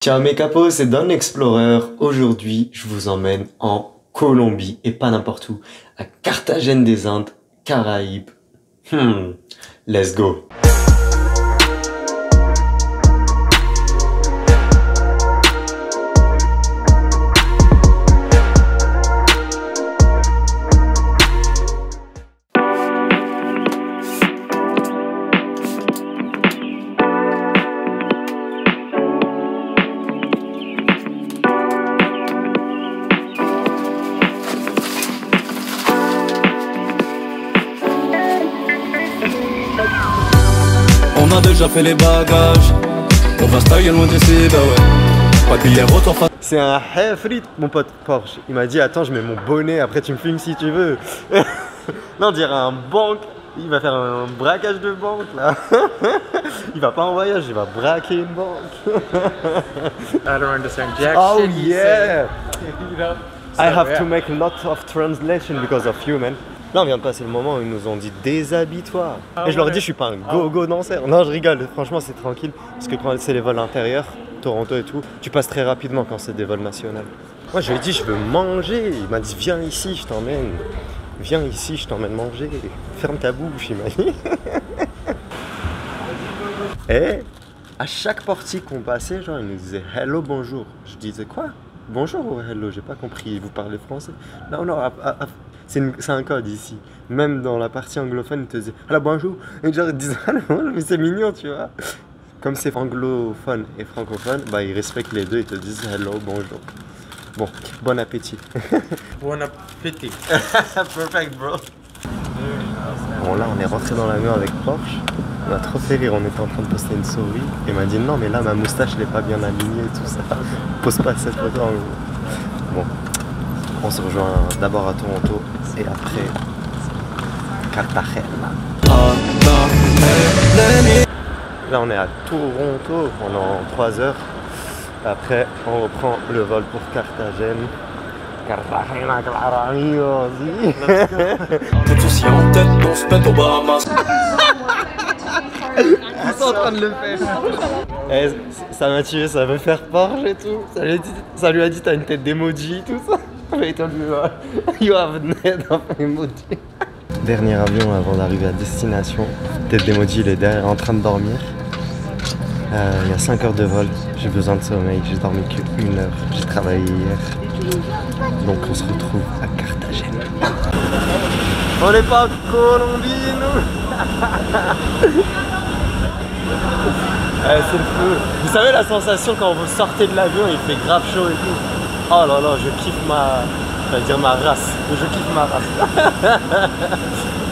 Ciao mes capos, c'est Don Explorer. Aujourd'hui, je vous emmène en Colombie et pas n'importe où, à Carthagène des Indes, Caraïbes. Let's go. On a déjà fait les bagages, on va se tailler loin d'ici, bah ouais. Pas de billet retour face. C'est un half-lit, mon pote Porsche. Il m'a dit, attends, je mets mon bonnet, après tu me filmes si tu veux. Non, on dirait un banque. Il va faire un braquage de banque, là. Il va pas en voyage, il va braquer une banque. I don't understand jack Oh shit he yeah! said. You know? I have yeah. to make a lot of translation because of you, man. Là, on vient de passer le moment où ils nous ont dit déshabille-toi. Et je leur dis, je suis pas un go-go danseur. Non, je rigole. Franchement, c'est tranquille. Parce que quand c'est les vols intérieurs, Toronto et tout, tu passes très rapidement quand c'est des vols nationaux. Moi, je lui ai dit, je veux manger. Il m'a dit, viens ici, je t'emmène. Viens ici, je t'emmène manger. Ferme ta bouche, il m'a dit. Et à chaque portique qu'on passait, genre, il nous disait hello, bonjour. Je disais quoi? Bonjour ou hello? J'ai pas compris. Vous parlez français? Non, non. C'est un code ici. Même dans la partie anglophone, ils te disaient hello, bonjour. Et genre, ils te disent hello, mais c'est mignon, tu vois. Comme c'est anglophone et francophone, bah ils respectent les deux, ils te disent hello, bonjour. Bon, bon appétit. Bon appétit. Perfect, bro. Bon, là, on est rentré dans l'avion avec Porsche. On a trop fait rire, on était en train de poster une story. Et il m'a dit non, mais là, ma moustache, elle est pas bien alignée et tout ça. Pose pas cette photo. Bon, on se rejoint d'abord à Toronto et après Carthagène. Là, on est à Toronto pendant 3 heures. Après, on reprend le vol pour Carthagène. Cartagena, claro, amigos. Tout de soucis en tête, on se pète aux Bahamas. Ils sont en train de le faire. Eh, ça m'a tué, ça veut faire Porsche et tout. Ça lui a dit t'as une tête d'emoji, tout ça. Mais you have a head of emoji. Dernier avion avant d'arriver à destination. Tête d'emoji, il est derrière en train de dormir. Il y a 5 heures de vol. J'ai besoin de sommeil. J'ai dormi que 1 heure. J'ai travaillé hier. Donc on se retrouve à Carthagène. On n'est pas en Colombie, nous. C'est le feu. Vous savez la sensation quand vous sortez de l'avion, il fait grave chaud et tout. Oh là là, je kiffe ma race. Je kiffe ma race.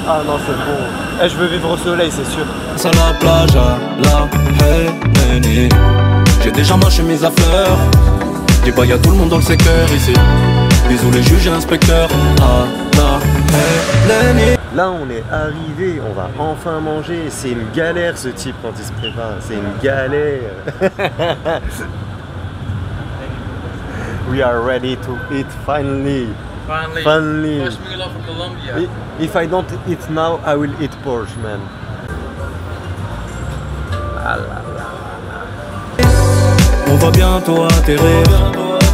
Ah non, c'est bon. Eh, je veux vivre au soleil, c'est sûr. C'est la plage à la Hélénie. J'ai déjà ma chemise à fleurs. Dis pas y'a tout le monde dans le secteur ici. Bisous les juges et l'inspecteur à la Hélénie. Là on est arrivé, on va enfin manger. C'est une galère ce type quand il se prépare. C'est une galère. We are ready to eat finally. Finally. First meal of Colombia. If I don't eat now, I will eat Porsche, man. On va bientôt atterrir.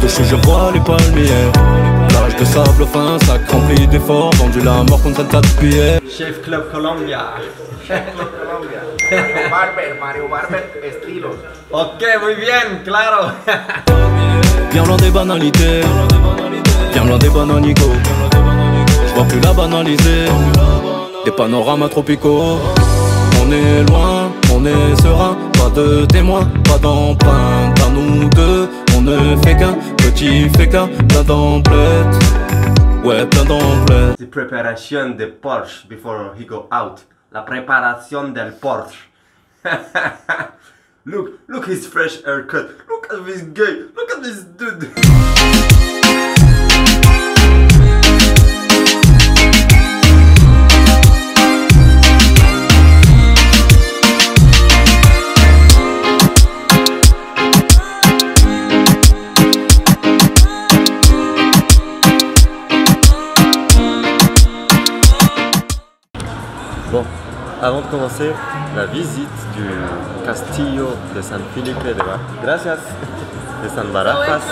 Touche, je vois les palmiers. Plage de sable fin, sac rempli d'efforts. Vendu la mort contre un tas de billets. Chef Club Colombia. Mario Barber estilos. Ok, muy bien, claro. Bien loin des banalités. Bien loin des bananicos. Je vois plus la banaliser. Des panoramas tropicaux. On est loin, on est serein. Pas de témoins, pas d'empreinte. À nous deux, on ne fait qu'un petit fécun. Plein d'emplettes. Ouais, plein d'emplettes. The preparation de Porsche before he go out. La preparación del Porsche. Look his fresh haircut. Look at this guy. Look at this dude. Bon, avant de commencer la visite du Castillo de San Felipe de Gracias. de San Barajas.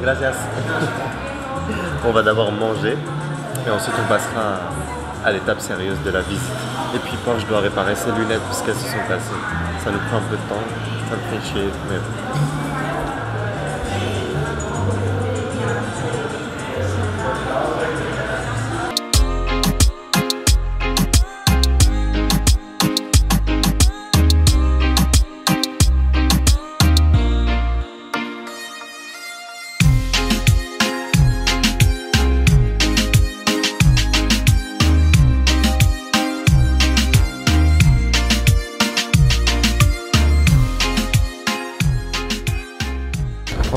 Gracias. On va d'abord manger et ensuite on passera à l'étape sérieuse de la visite. Et puis Porsche doit réparer ses lunettes parce qu'elles se sont cassées. Ça nous prend un peu de temps, ça me fait chier, mais bon.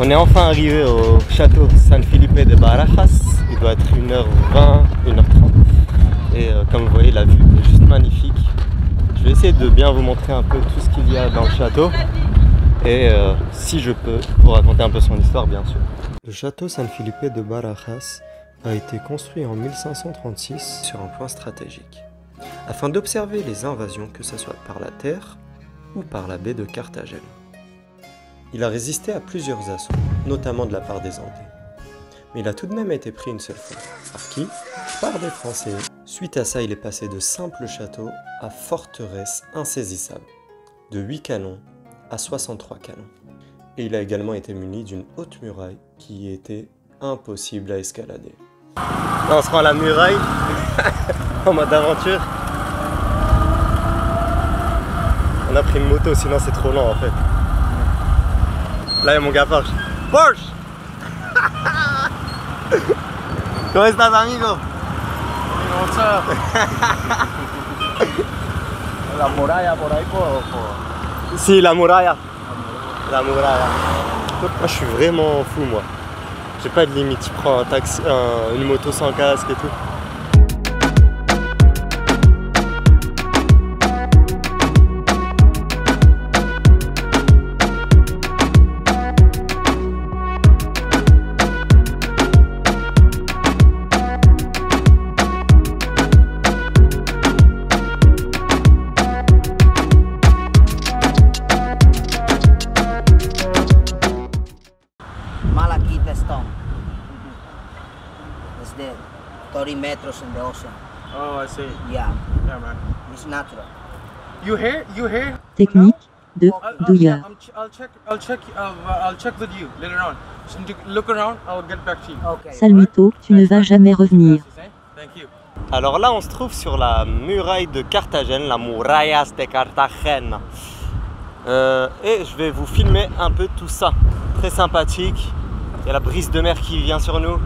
On est enfin arrivé au château San Felipe de Barajas. Il doit être 1h20, 1h30. Et comme vous voyez, la vue est juste magnifique. Je vais essayer de bien vous montrer un peu tout ce qu'il y a dans le château. Et si je peux, vous raconter un peu son histoire, bien sûr. Le château San Felipe de Barajas a été construit en 1536 sur un point stratégique, afin d'observer les invasions, que ce soit par la terre ou par la baie de Carthagène. Il a résisté à plusieurs assauts, notamment de la part des Anglais. Mais il a tout de même été pris une seule fois. Par qui? Par des Français. Suite à ça, il est passé de simple château à forteresse insaisissable, de 8 canons à 63 canons. Et il a également été muni d'une haute muraille qui était impossible à escalader. Là, on se rend à la muraille, en mode aventure. On a pris une moto, sinon c'est trop lent en fait. Là, il y a mon gars Porsche. Porsche. ¿Cómo estás, amigo? What's up? La muralla por ahí Si, la muralla. La muralla. Moi, je suis vraiment fou, moi. J'ai pas de limite. Je prends un taxi, une moto sans casque et tout. Malaquita Stone. It's there, 30 meters in the ocean. Oh, I see. Yeah, Yeah, man. it's natural. You here? You here? Technique de I'll douilleur. check with you later on. So look around. I'll get back to you. Okay. Salmito, tu ne vas jamais revenir. Thank you. Alors là, on se trouve sur la muraille de Carthagène, la Murallas de Cartagena. Et je vais vous filmer un peu tout ça. Très sympathique. Il y a la brise de mer qui vient sur nous.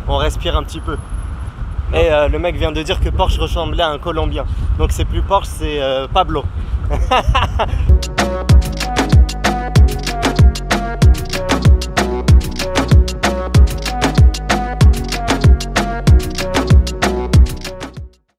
On respire un petit peu. Et le mec vient de dire que Porsche ressemblait à un Colombien. Donc c'est plus Porsche, c'est Pablo.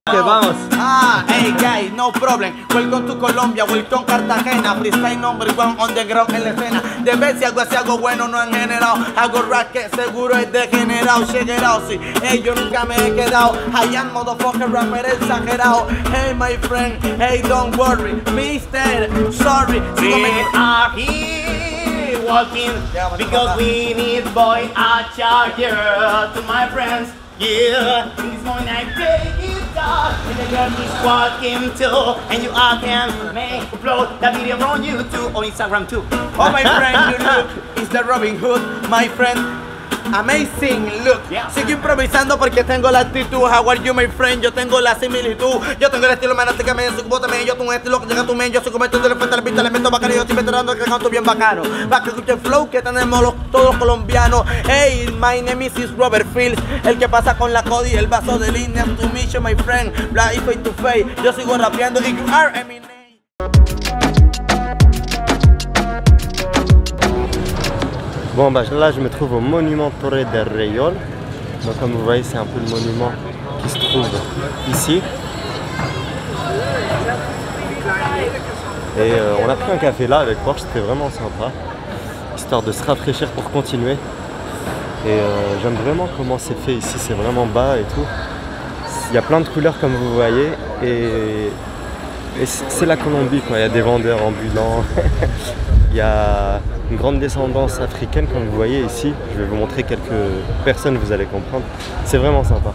Que vamos. Ah, hey guys, no problem. Welcome to Colombia, welcome Cartagena. Freestyle number one on the ground en la escena. De ver si algo bueno no han generado. Hago rap que seguro es degenerado. Check it out, sí. Hey, yo nunca me he quedado. I am motherfucker rapper exagerado. Hey, my friend, hey, don't worry. Mister, sorry. We are here walking because we need boy a charger to my friends. Yeah, in this morning I play guitar and the girl is walking too, and you all can make upload that video on YouTube or Instagram too. Oh, my friend, you look, it's the Robin Hood, my friend. Amazing look. Yeah. Sigo improvisando porque tengo la actitud. How are you, my friend? Yo tengo la similitud. Yo tengo el estilo manásticamente. Su cubo también. Yo tengo un estilo que llega a tu men. Yo soy como el de la pista, le meto bacano. Yo estoy veterano que canto bien bacano. Va que escuche el flow que tenemos todos los colombianos. Hey, my name is Robert Fields. El que pasa con la Cody, el vaso de línea. To meet you, my friend. Black face to face. Yo sigo rapeando y you are Eminem. Bon bah là je me trouve au monument Torre del Reyol. Donc comme vous voyez c'est un peu le monument qui se trouve ici. Et on a pris un café là avec Porsche, c'était vraiment sympa. Histoire de se rafraîchir pour continuer. Et j'aime vraiment comment c'est fait ici, c'est vraiment bas et tout. Il y a plein de couleurs comme vous voyez. Et c'est la Colombie quoi, il y a des vendeurs ambulants. Il y a une grande descendance africaine, comme vous voyez ici. Je vais vous montrer quelques personnes, vous allez comprendre. C'est vraiment sympa.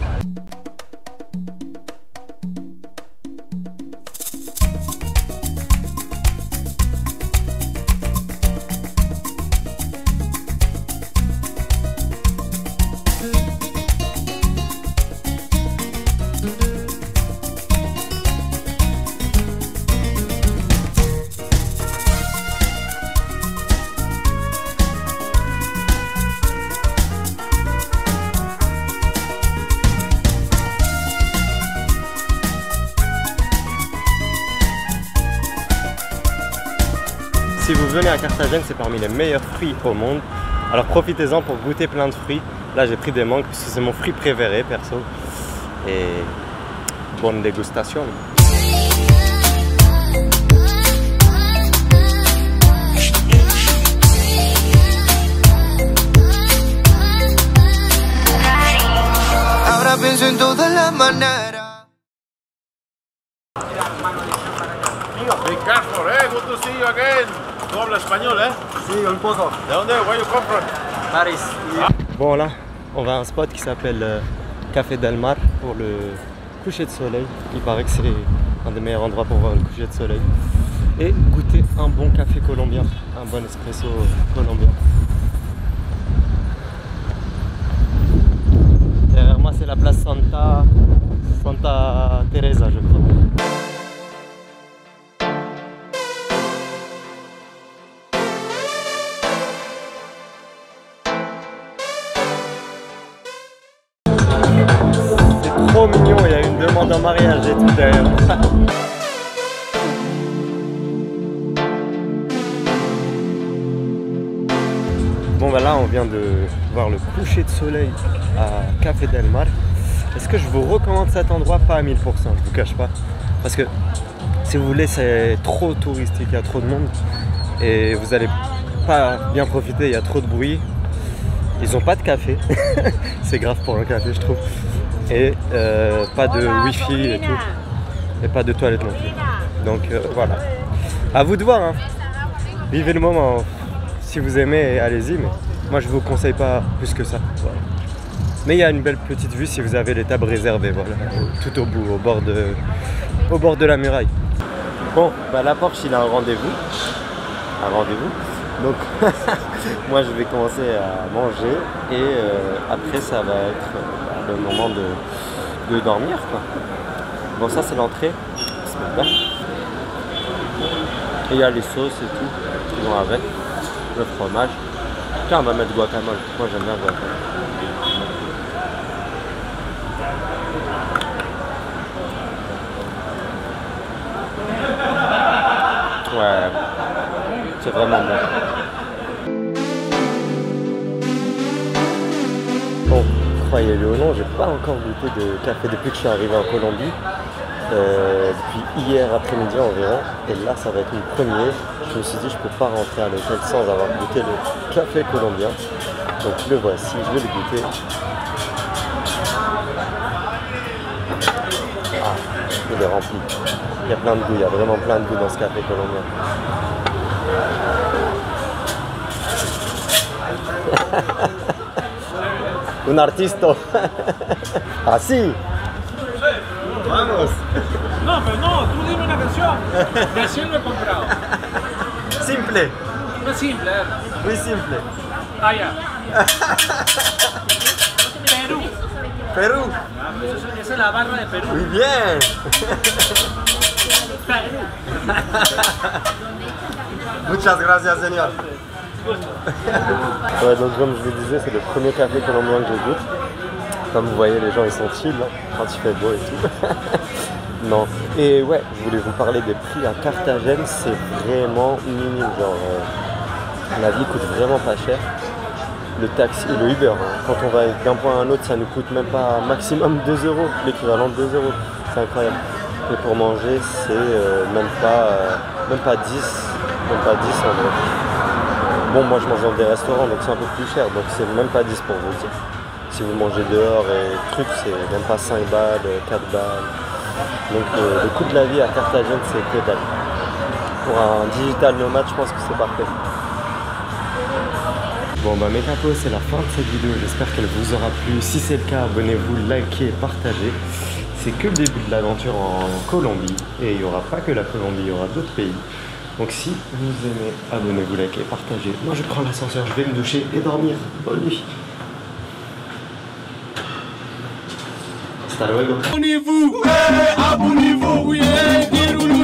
Si vous venez à Carthagène, c'est parmi les meilleurs fruits au monde. Alors profitez-en pour goûter plein de fruits. Là j'ai pris des mangues parce que c'est mon fruit préféré perso. Et bonne dégustation. Ahora pienso en todas las maneras. Big Carrefour, good to see you again. Tu hablas español, Si, un poco. ¿De dónde? Where you come from? Paris. Bon là, on va à un spot qui s'appelle Café Del Mar pour le coucher de soleil. Il paraît que c'est un des meilleurs endroits pour voir le coucher de soleil. Et goûter un bon café colombien, un bon espresso colombien. Derrière moi c'est la place Santa Teresa je crois. Trop mignon, il y a une demande en mariage et tout derrière moi. Bon bah là on vient de voir le coucher de soleil à Café Del Mar. Est-ce que je vous recommande cet endroit? Pas à 1000%, je vous cache pas. Parce que si vous voulez c'est trop touristique, il y a trop de monde. Et vous allez pas bien profiter, il y a trop de bruit. Ils ont pas de café, c'est grave pour un café je trouve. Et pas de wifi et tout, et pas de toilette non plus. Donc voilà, à vous de voir, hein. Vivez le moment, si vous aimez allez-y, mais moi je vous conseille pas plus que ça. Voilà. Mais il y a une belle petite vue si vous avez les tables réservées, voilà, tout au bout, au bord de la muraille. Bon, bah la Porsche il a un rendez-vous, donc moi je vais commencer à manger et après ça va être le moment de dormir quoi. Bon ça c'est l'entrée, et il y a les sauces et tout qui vont avec, le fromage. Tiens on va mettre guacamole, moi j'aime bien guacamole. Ouais, c'est vraiment bon. Bon, croyez-le ou non, j'ai pas encore goûté de café depuis que je suis arrivé en Colombie. Depuis hier après-midi environ. Et là, ça va être mon premier. Je me suis dit, je peux pas rentrer à l'hôtel sans avoir goûté le café colombien. Donc le voici, je vais le goûter. Ah, il est rempli. Il y a plein de goût, il y a vraiment plein de goût dans ce café colombien. Un artista. Ah si. Vamos. No, pero no, tú dime una canción. Recién lo he comprado. Simple. No es simple, Muy simple. Ah, ya. Perú. Perú. Esa es la barra de Perú. Muy bien. Perú. Muchas gracias, señor. Ouais, donc comme je vous disais, c'est le premier café colombien que je goûte. Comme vous voyez, les gens ils sont chill hein, quand il fait beau et tout. Non. Et ouais, je voulais vous parler des prix à Carthagène, c'est vraiment minime. Genre, la vie coûte vraiment pas cher. Le taxi, le Uber, hein, quand on va d'un point à un autre, ça nous coûte même pas maximum 2 €, l'équivalent de 2 €. C'est incroyable. Et pour manger, c'est même pas 10 en vrai. Bon, moi je mange dans des restaurants, donc c'est un peu plus cher, donc c'est même pas 10 pour vous dire. Si vous mangez dehors et trucs, c'est même pas 5 balles, 4 balles. Donc le coût de la vie à Carthagène, c'est que dalle. Pour un digital nomade, je pense que c'est parfait. Bon bah mes capos, c'est la fin de cette vidéo, j'espère qu'elle vous aura plu. Si c'est le cas, abonnez-vous, likez, partagez. C'est que le début de l'aventure en Colombie. Et il n'y aura pas que la Colombie, il y aura d'autres pays. Donc si vous aimez, abonnez-vous, likez, partagez. Moi je prends l'ascenseur, je vais me doucher et dormir. Bonne nuit. Hasta luego. Abonnez-vous, abonnez-vous, oui, abonnez-vous,